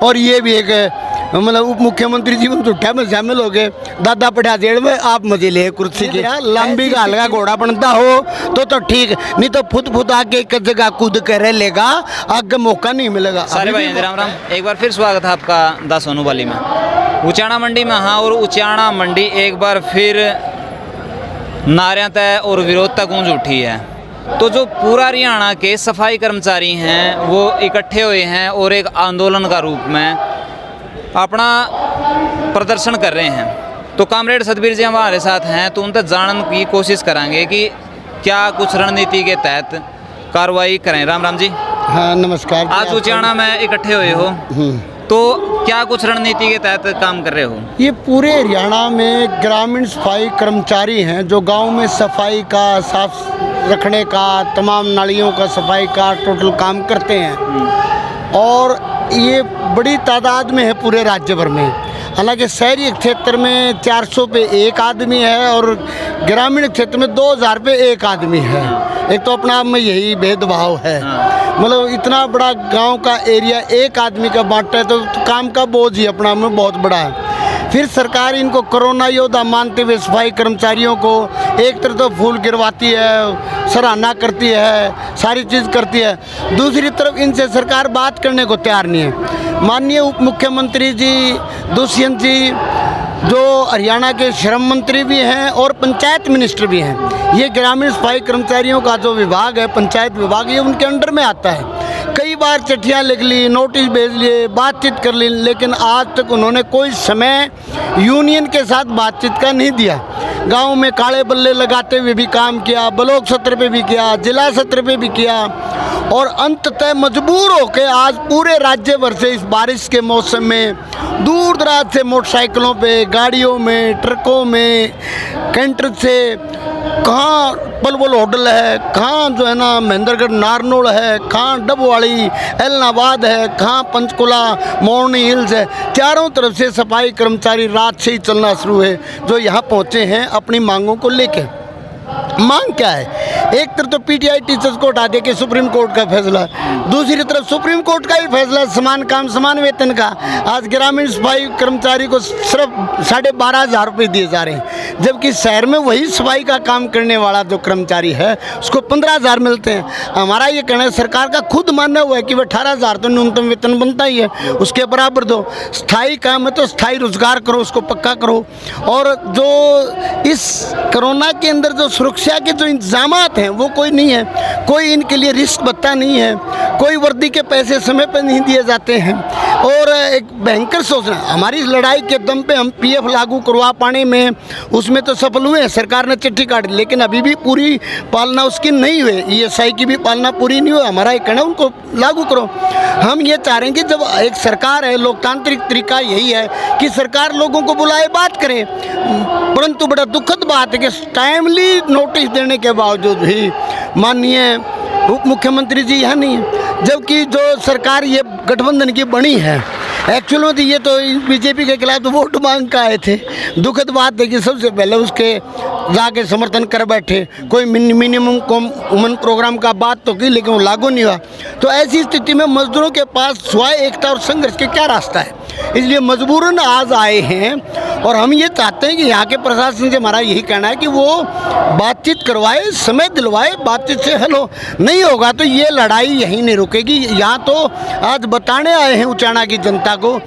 और ये भी एक मतलब उप मुख्यमंत्री जीवन झूठा में शामिल हो गए। दादा पढ़ा जेल में आप मजे ले कुर्सी के। लंबी गाल का घोड़ा बनता हो तो ठीक, नहीं तो फुद आगे एक जगह कूद कर रह लेगा, आगे मौका नहीं मिलेगा। सारे भाई राम राम, एक बार फिर स्वागत है आपका दा सोनू वाली में, उचाना मंडी में। हाँ, और उचाना मंडी एक बार फिर नारियां तय और विरोध तक गूंज उठी है। तो जो पूरा हरियाणा के सफाई कर्मचारी हैं वो इकट्ठे हुए हैं और एक आंदोलन का रूप में अपना प्रदर्शन कर रहे हैं। तो कामरेड सतबीर जी हमारे साथ हैं, तो उनसे जानने की कोशिश करेंगे कि क्या कुछ रणनीति के तहत कार्रवाई करें। राम राम जी। हाँ नमस्कार। आज उचाना में इकट्ठे हुए हो, तो क्या कुछ रणनीति के तहत काम कर रहे हो? ये पूरे हरियाणा में ग्रामीण सफाई कर्मचारी हैं जो गांव में सफाई का, साफ रखने का, तमाम नालियों का सफाई का टोटल काम करते हैं। और ये बड़ी तादाद में है पूरे राज्य भर में। हालांकि शहरी क्षेत्र में 400 पे एक आदमी है और ग्रामीण क्षेत्र में 2000 पे एक आदमी है। एक तो अपना आप में यही भेदभाव है। मतलब इतना बड़ा गांव का एरिया एक आदमी का बांटा है तो काम का बोझ ही अपना में बहुत बड़ा है। फिर सरकार इनको कोरोना योद्धा मानते हुए सफाई कर्मचारियों को एक तरफ तो फूल गिरवाती है, सराहना करती है, सारी चीज़ करती है, दूसरी तरफ इनसे सरकार बात करने को तैयार नहीं है। माननीय उप मुख्यमंत्री जी दुष्यंत जी जो हरियाणा के श्रम मंत्री भी हैं और पंचायत मिनिस्टर भी हैं, ये ग्रामीण सफाई कर्मचारियों का जो विभाग है, पंचायत विभाग, ये उनके अंडर में आता है। कई बार चिट्ठियाँ लिख ली, नोटिस भेज लिए, बातचीत कर ली, लेकिन आज तक उन्होंने कोई समय यूनियन के साथ बातचीत का नहीं दिया। गांव में काले बल्ले लगाते हुए भी काम किया, ब्लॉक सत्र पे भी किया, जिला सत्र पे भी किया, और अंततः मजबूर होकर आज पूरे राज्य भर से इस बारिश के मौसम में दूर दराज से मोटरसाइकिलों पे, गाड़ियों में, ट्रकों में, कैंटर से, कहाँ पलवल होटल है, कहाँ जो है ना महेंद्रगढ़ नारनौल है, कहाँ डबवाड़ी एलनाबाद है, कहाँ पंचकुला मोरनी हिल्स है, चारों तरफ से सफाई कर्मचारी रात से ही चलना शुरू है जो यहाँ पहुँचे हैं अपनी मांगों को लेके। मांग क्या है? एक तरफ तो पीटीआई टीचर्स को हटा दे के सुप्रीम कोर्ट का फैसला, दूसरी तरफ सुप्रीम कोर्ट का भी फैसला समान काम समान वेतन का। आज ग्रामीण सफाई कर्मचारी को सिर्फ 12,500 रुपये दिए जा रहे हैं, जबकि शहर में वही सफाई का काम करने वाला जो कर्मचारी है उसको 15,000 मिलते हैं। हमारा ये कहना है, सरकार का खुद मानना हुआ है कि वह 18,000 तो न्यूनतम वेतन बनता ही है, उसके बराबर दो। स्थायी काम है तो स्थायी रोजगार करो, उसको पक्का करो। और जो इस कोरोना के अंदर जो सुरक्षा के जो इंतजामात हैं वो कोई नहीं है, कोई इनके लिए रिस्क भत्ता नहीं है, कोई वर्दी के पैसे समय पर नहीं दिए जाते हैं। और एक भयंकर सोचना, हमारी लड़ाई के दम पे हम पीएफ लागू करवा पाने में उसमें तो सफल हुए हैं, सरकार ने चिट्ठी काट दी, लेकिन अभी भी पूरी पालना उसकी नहीं हुई, ईएसआई की भी पालना पूरी नहीं हुई। हमारा एक कहना उनको लागू करो। हम ये चाह रहे हैं कि जब एक सरकार है, लोकतांत्रिक तरीका यही है कि सरकार लोगों को बुलाए, बात करे, परंतु बड़ा दुखद बात है कि टाइमली नोटिस देने के बावजूद भी माननीय उप मुख्यमंत्री जी यहाँ नहीं है। जबकि जो सरकार ये गठबंधन की बनी है, एक्चुअल में ये तो बीजेपी के खिलाफ तो वोट मांग का आए थे। दुखद बात है कि सबसे पहले उसके जाके समर्थन कर बैठे, कोई मिनिमम वुमन प्रोग्राम का बात तो की लेकिन वो लागू नहीं हुआ। तो ऐसी स्थिति में मजदूरों के पास सिवाय एकता और संघर्ष के क्या रास्ता है? इसलिए मजबूरन आज आए हैं और हम ये चाहते हैं कि यहाँ के प्रशासन से हमारा यही कहना है कि वो बातचीत करवाए, समय दिलवाए, बातचीत से हल हो। नहीं होगा तो ये लड़ाई यहीं नहीं रुकेगी। यहाँ तो आज बताने आए हैं उचाना की जनता को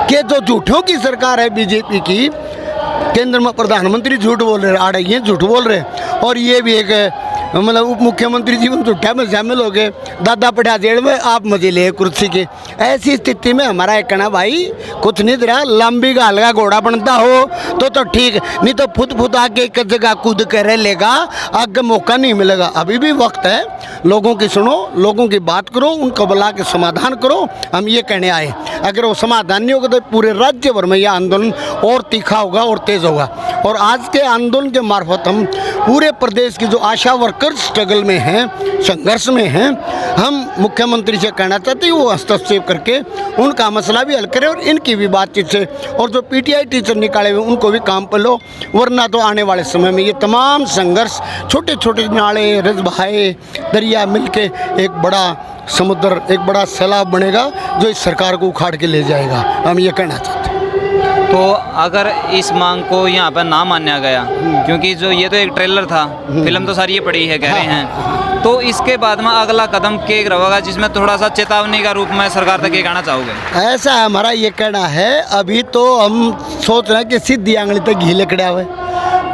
कि जो झूठों की सरकार है बीजेपी की, केंद्र में प्रधानमंत्री झूठ बोल रहे, आड़े ये झूठ बोल रहे, और ये भी एक मतलब उप मुख्यमंत्री जीवन झूठा में शामिल हो गए। दादा पढ़ा जेल में आप मजे ले कुर्सी के। ऐसी स्थिति में हमारा एक कहना, भाई कुछ नहीं दे रहा, लंबी गाल का घोड़ा बनता हो तो ठीक, नहीं तो फुद आके एक जगह कूद कर रह लेगा, आगे मौका नहीं मिलेगा। अभी भी वक्त है, लोगों की सुनो, लोगों की बात करो, उनको बुला के समाधान करो। हम ये कहने आए, अगर वो समाधान नहीं होगा तो पूरे राज्य भर में यह आंदोलन और तीखा होगा और तेज होगा। और आज के आंदोलन के मार्फत हम पूरे प्रदेश की जो आशा वर्कर्स स्ट्रगल में हैं, संघर्ष में हैं, हम मुख्यमंत्री से कहना चाहते हैं वो हस्तक्षेप करके उनका मसला भी हल करें और इनकी भी बातचीत से, और जो पीटीआई टीचर निकाले हुए उनको भी काम पर लो, वरना तो आने वाले समय में ये तमाम संघर्ष, छोटे छोटे नाले, रजबहाए, दरिया मिलके एक बड़ा समुद्र एक बड़ा सैलाब बनेगा जो इस सरकार को उखाड़ के ले जाएगा। हम ये कहना चाहते हैं। तो अगर इस मांग को यहाँ पर ना माना गया, क्योंकि जो ये तो एक ट्रेलर था, फिल्म तो सारी ये पड़ी है कह रहे हैं, तो इसके बाद में अगला कदम क्या रहेगा, जिसमें थोड़ा सा चेतावनी का रूप में सरकार तक ये कहना चाहोगे? ऐसा हमारा ये कहना है, अभी तो हम सोच रहे हैं कि सीधी आंगली तक घी लकड़ा हुए,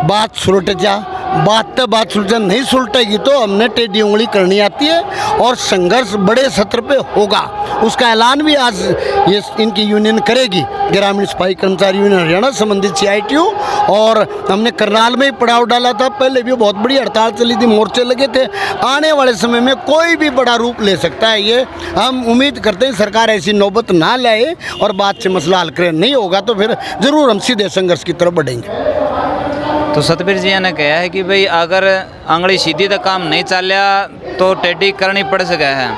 बात सुलट जा, बात सुलझन नहीं सुलटेगी तो हमने टेढ़ी उंगली करनी आती है और संघर्ष बड़े सत्र पे होगा। उसका ऐलान भी आज ये इनकी यूनियन करेगी, ग्रामीण सफाई कर्मचारी यूनियन हरियाणा संबंधित CITU, और हमने करनाल में ही पड़ाव डाला था। पहले भी बहुत बड़ी हड़ताल चली थी, मोर्चे लगे थे। आने वाले समय में कोई भी बड़ा रूप ले सकता है ये। हम उम्मीद करते हैं सरकार ऐसी नौबत ना लाए और बात से मसला हल करे। नहीं होगा तो फिर ज़रूर हम सीधे संघर्ष की तरफ बढ़ेंगे। तो सतबीर जी ने कहा है कि भाई अगर आंगली सीधी तक काम नहीं चलिया तो टेढ़ी करनी पड़ सका है।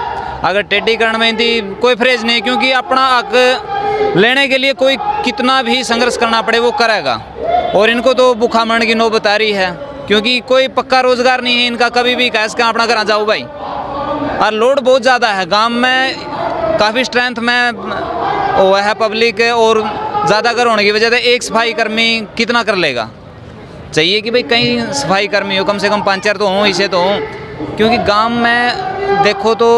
अगर टेढ़ी करने में थी कोई फ्रेज नहीं, क्योंकि अपना हक लेने के लिए कोई कितना भी संघर्ष करना पड़े वो करेगा। और इनको तो भूखा मरने की नौबत आ रही है, क्योंकि कोई पक्का रोजगार नहीं है इनका। कभी भी कैसे का अपना घर जाओ भाई, और लोड बहुत ज़्यादा है गांव में, काफ़ी स्ट्रेंथ में वो है पब्लिक, और ज़्यादा घर होने की वजह से एक सफाई कर्मी कितना कर लेगा। चाहिए कि भाई कहीं सफाई कर्मी हो, कम से कम 5-4 तो हों, इसे तो हों, क्योंकि गांव में देखो तो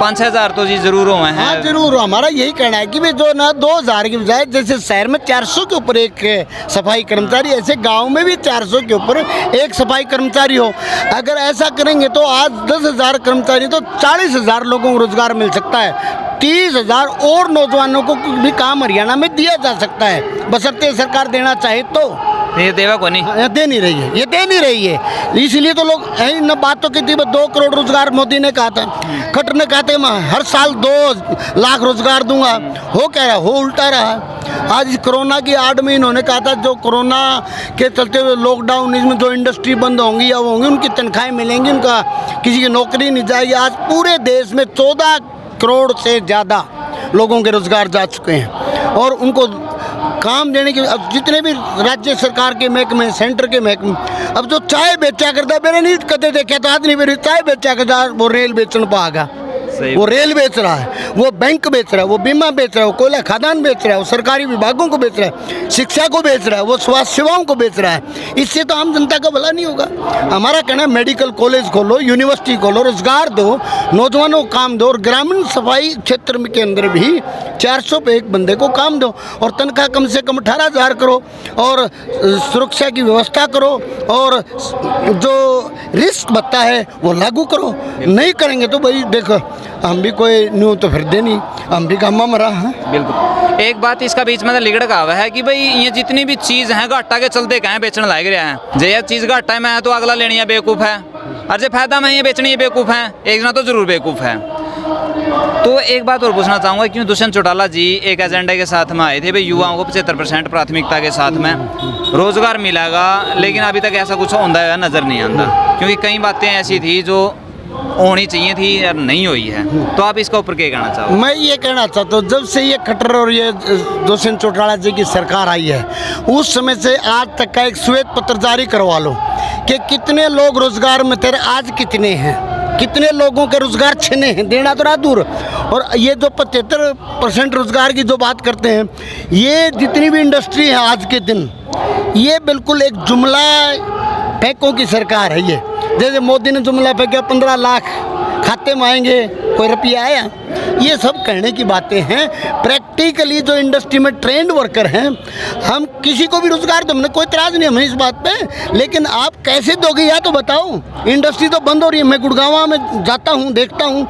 5-6 हज़ार तो जी जरूर हुए हैं। हाँ जरूर, हमारा यही कहना है कि भाई जो ना 2000 की बजाय जैसे शहर में 400 के ऊपर एक सफाई कर्मचारी, ऐसे गांव में भी 400 के ऊपर एक सफाई कर्मचारी हो। अगर ऐसा करेंगे तो आज 10,000 कर्मचारी तो 40,000 लोगों को रोजगार मिल सकता है। 30,000 और नौजवानों को भी काम हरियाणा में दिया जा सकता है, बशर्ते सरकार देना चाहे तो। ये देवा को नहीं, ये दे नहीं रही है, ये दे नहीं रही है। इसलिए तो लोग इन बातों की थी, 2 करोड़ रोजगार मोदी ने कहा था, खट्टर ने कहा था मैं हर साल 2 लाख रोजगार दूंगा। हो क्या रहा, हो उल्टा रहा। आज कोरोना की आड़ में इन्होंने कहा था जो कोरोना के चलते हुए लॉकडाउन, इसमें जो इंडस्ट्री बंद होंगी या वो होंगी उनकी तनख्वाहें मिलेंगी, उनका किसी की नौकरी नहीं जाएगी। आज पूरे देश में 14 करोड़ से ज़्यादा लोगों के रोजगार जा चुके हैं और उनको काम देने के अब जितने भी राज्य सरकार के महकमे, सेंटर के महकमे, अब जो चाय बेचा करता मेरे नहीं कदे देखे तो आदमी मेरी चाय बेचा करता, वो रेल बेचने पाएगा, वो रेल बेच रहा है, वो बैंक बेच रहा है, वो बीमा बेच रहा है, वो कोयला खदान बेच रहा है, वो सरकारी विभागों को बेच रहा है, शिक्षा को बेच रहा है, वो स्वास्थ्य सेवाओं को बेच रहा है। इससे तो आम जनता का भला नहीं होगा। हमारा कहना है मेडिकल कॉलेज खोलो, यूनिवर्सिटी खोलो, रोजगार दो, नौजवानों को काम दो, और ग्रामीण सफाई क्षेत्र के अंदर भी 400 पे एक बंदे को काम दो, और तनख्वाह कम से कम 18,000 करो, और सुरक्षा की व्यवस्था करो, और जो रिस्क भत्ता है वो लागू करो। नहीं करेंगे तो भाई देखो हम भी कोई न्यू तो फिर दे नहीं, हम भी कामा मरा है। बिल्कुल। एक बात इसका बीच में लिगड़ का हुआ है कि भाई ये जितनी भी चीज़ है घाटा के चलते कहें बेचने लाग रहा है। जे यह चीज़ घाटा में है तो अगला लेनी है बेवकूफ़ है, और जो फायदा में ये बेचनी है बेवकूफ़ है, एक जना तो जरूर बेवकूफ़ है। तो एक बात और पूछना चाहूँगा, क्यों दुष्यंत चौटाला जी एक एजेंडे के साथ में आए थे भाई युवाओं को 75% प्राथमिकता के साथ में रोजगार मिलेगा, लेकिन अभी तक ऐसा कुछ होता है नज़र नहीं आता, क्योंकि कई बातें ऐसी थी जो होनी चाहिए थी और नहीं हुई है। तो आप इसका ऊपर क्या कहना चाहो? मैं ये कहना चाहता हूँ जब से ये खट्टर और ये दुष्यंत चौटाला जी की सरकार आई है उस समय से आज तक का एक श्वेत पत्र जारी करवा लो कि कितने लोग रोजगार में थे, आज कितने हैं, कितने लोगों के रोजगार छिने हैं, देना तो रहा दूर। और ये जो 75% रोजगार की जो बात करते हैं, ये जितनी भी इंडस्ट्री है आज के दिन, ये बिल्कुल एक जुमला फेंकों की सरकार है। ये जैसे मोदी ने जुमला फेंका 15 लाख खाते में आएंगे, कोई रुपया आया, ये सब कहने की बातें हैं। प्रैक्टिकली जो इंडस्ट्री में ट्रेंड वर्कर हैं, हम किसी को भी रोजगार दो, हमने कोई इतराज़ नहीं हमें इस बात पे, लेकिन आप कैसे दोगे या तो बताओ। इंडस्ट्री तो बंद हो रही है, मैं गुड़गांव में जाता हूँ, देखता हूँ,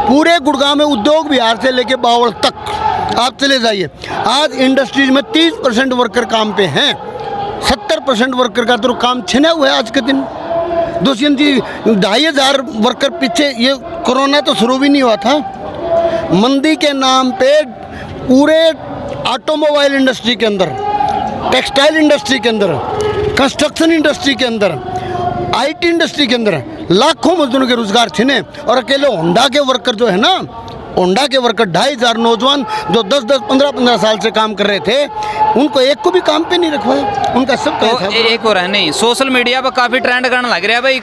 पूरे गुड़गांव में उद्योग बिहार से लेके बावल तक आप चले जाइए, आज इंडस्ट्रीज में 30% वर्कर काम पे हैं, 70% वर्कर का तो काम छिना हुआ है आज के दिन। दुष्यंत जी 2,500 वर्कर पीछे, ये कोरोना तो शुरू भी नहीं हुआ था, मंदी के नाम पे पूरे ऑटोमोबाइल इंडस्ट्री के अंदर, टेक्सटाइल इंडस्ट्री के अंदर, कंस्ट्रक्शन इंडस्ट्री के अंदर, IT इंडस्ट्री के अंदर लाखों मजदूरों के रोजगार छिने। और अकेले होंडा के वर्कर जो है ना, होंडा के वर्कर 2,500 नौजवान जो 10-10, 15-15 साल से काम कर रहे थे, उनको एक को भी काम पे नहीं रखवाया, उनका सब तो एक और है नहीं, सोशल मीडिया पर काफ़ी ट्रेंड करने लग रहा है भाई,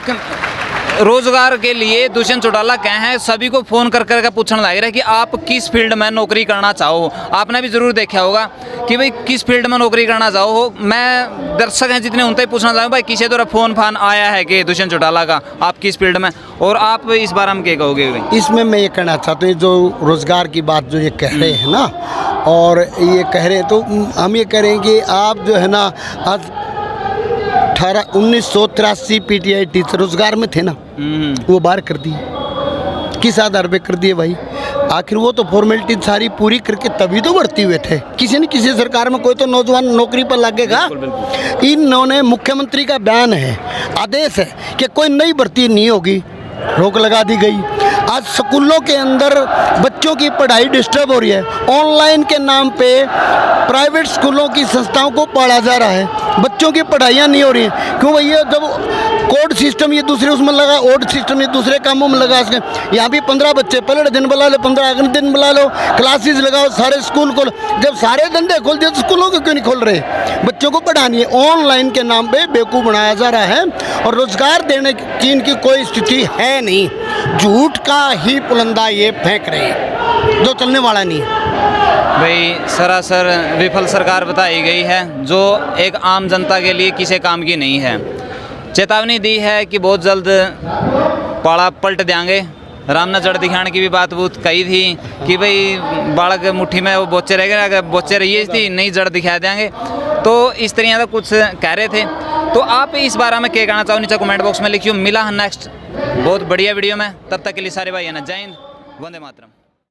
रोजगार के लिए दुष्यंत चौटाला कहे हैं सभी को फोन कर कर पूछने लग रहा है कि आप किस फील्ड में नौकरी करना चाहो। आपने भी जरूर देखा होगा कि भाई किस फील्ड में नौकरी करना चाहो। मैं दर्शक हैं जितने उनसे पूछना चाहूँ भाई किसी तरह फोन फान आया है कि दुष्यंत चौटाला का आप किस फील्ड में, और आप इस बारे में क्या कहोगे भाई? इसमें मैं ये कहना चाहता हूँ जो रोज़गार की बात जो ये कह रहे हैं ना, और ये कह रहे हैं तो हम ये करेंगे आप जो है ना आज 1983 पीटीआई टीचर रोजगार में थे ना, वो बाहर कर दिए। किस आधार पे कर दिए भाई? आखिर वो तो फॉर्मेलिटी सारी पूरी करके तभी तो भर्ती हुए थे। किसी न किसी सरकार में कोई तो नौजवान नौकरी पर लगेगा। इन्होंने मुख्यमंत्री का बयान है, आदेश है कि कोई नई भर्ती नहीं होगी, रोक लगा दी गई। आज स्कूलों के अंदर बच्चों की पढ़ाई डिस्टर्ब हो रही है। ऑनलाइन के नाम पे प्राइवेट स्कूलों की संस्थाओं को पढ़ा जा रहा है, बच्चों की पढ़ाइयाँ नहीं हो रही हैं। क्यों भैया? जब कोड सिस्टम ये दूसरे उसमें लगा, ओड सिस्टम ये दूसरे कामों में लगा। यहाँ भी 15 बच्चे पहले दिन बुला लो, 15 अगले दिन बुला लो, क्लासेस लगाओ, सारे स्कूल खोलो। जब सारे धंधे खोल दिए तो स्कूलों को क्यों नहीं खोल रहे? बच्चों को पढ़ानी है, ऑनलाइन के नाम पे बेवकूफ़ बनाया जा रहा है और रोजगार देने की इनकी कोई स्थिति है नहीं। झूठ का ही पुलंदा ये फेंक रहे हैं जो चलने वाला नहीं है। भाई सरासर विफल सरकार बताई गई है जो एक आम जनता के लिए किसी काम की नहीं है। चेतावनी दी है कि बहुत जल्द पाड़ा पलट देंगे। राम ने जड़ दिखाने की भी बात बहुत कही थी कि भाई बालक मुट्ठी में वो बोचे रह गए, अगर बोचे रही थी नहीं जड़ दिखा देंगे। तो इस तरह का कुछ कह रहे थे। तो आप इस बारे में क्या कहना चाहो नीचे कमेंट बॉक्स में लिखियो। मिला है नेक्स्ट बहुत बढ़िया वीडियो में, तब तक के लिए सारे भाई है ना, जय हिंद, वंदे मातरम।